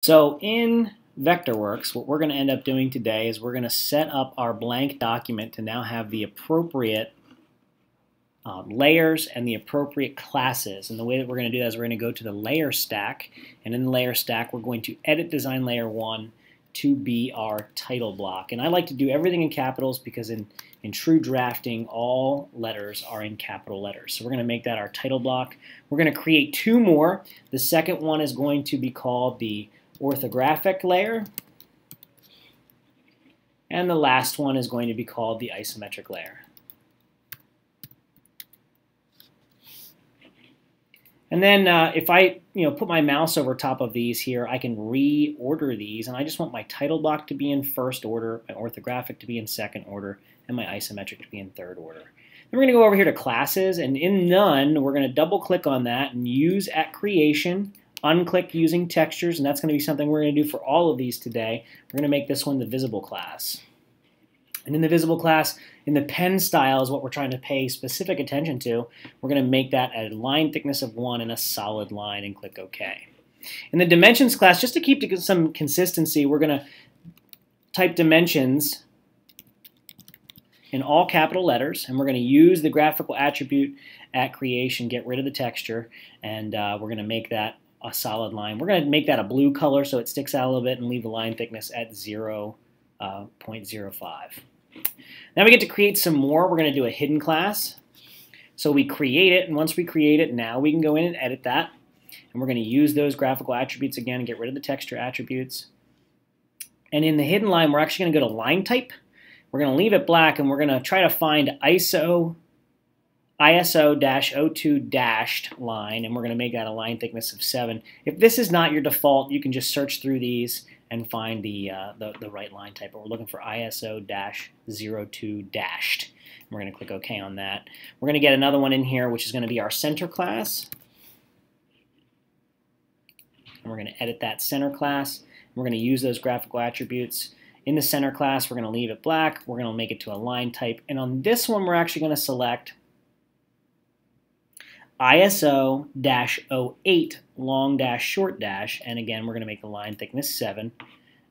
So in Vectorworks, what we're going to end up doing today is we're going to set up our blank document to now have the appropriate layers and the appropriate classes. And the way that we're going to do that is we're going to go to the layer stack, and in the layer stack we're going to edit design layer 1 to be our title block. And I like to do everything in capitals because in true drafting all letters are in capital letters. So we're going to make that our title block. We're going to create two more. The second one is going to be called the orthographic layer, and the last one is going to be called the isometric layer. And then if I put my mouse over top of these here, I can reorder these, and I just want my title block to be in first order, my orthographic to be in second order, and my isometric to be in third order. Then we're going to go over here to classes, and in none, we're going to double click on that and use at creation, unclick using textures, and that's going to be something we're going to do for all of these today. We're going to make this one the visible class. And in the visible class, in the pen style is what we're trying to pay specific attention to. We're going to make that a line thickness of 1 and a solid line, and click OK. In the dimensions class, just to keep some consistency, we're going to type dimensions in all capital letters, and we're going to use the graphical attribute at creation, get rid of the texture, and we're going to make that a solid line. We're going to make that a blue color so it sticks out a little bit, and leave the line thickness at 0.05. Now we get to create some more. We're going to do a hidden class. So we create it, and once we create it, now we can go in and edit that. And we're going to use those graphical attributes again and get rid of the texture attributes. And in the hidden line, we're actually going to go to line type. We're going to leave it black, and we're going to try to find ISO-02 dashed line, and we're going to make that a line thickness of 7. If this is not your default, you can just search through these and find the right line type. But we're looking for ISO-02 dashed. And we're going to click OK on that. We're going to get another one in here, which is going to be our center class. And we're going to edit that center class. We're going to use those graphical attributes. In the center class, we're going to leave it black. We're going to make it to a line type. And on this one, we're actually going to select ISO-08 long dash short dash, and again we're going to make the line thickness 7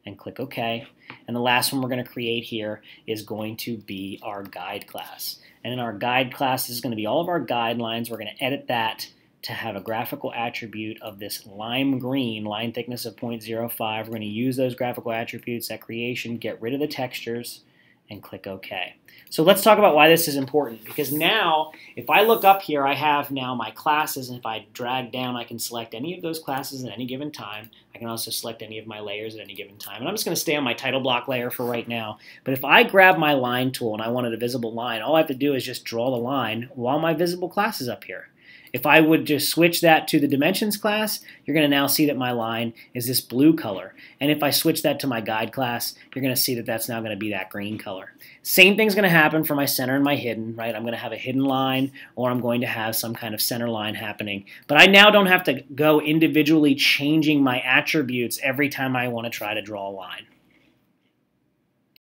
and click OK. And the last one we're going to create here is going to be our guide class. And in our guide class, this is going to be all of our guidelines. We're going to edit that to have a graphical attribute of this lime green, line thickness of 0.05. We're going to use those graphical attributes at creation, get rid of the textures, and click OK. So let's talk about why this is important, because now if I look up here, I have now my classes, and if I drag down, I can select any of those classes at any given time. I can also select any of my layers at any given time. And I'm just going to stay on my title block layer for right now. But if I grab my line tool and I wanted a visible line, all I have to do is just draw the line while my visible class is up here. If I would just switch that to the dimensions class, you're going to now see that my line is this blue color. And if I switch that to my guide class, you're going to see that that's now going to be that green color. Same thing's going to happen for my center and my hidden, right? I'm going to have a hidden line, or I'm going to have some kind of center line happening. But I now don't have to go individually changing my attributes every time I want to try to draw a line.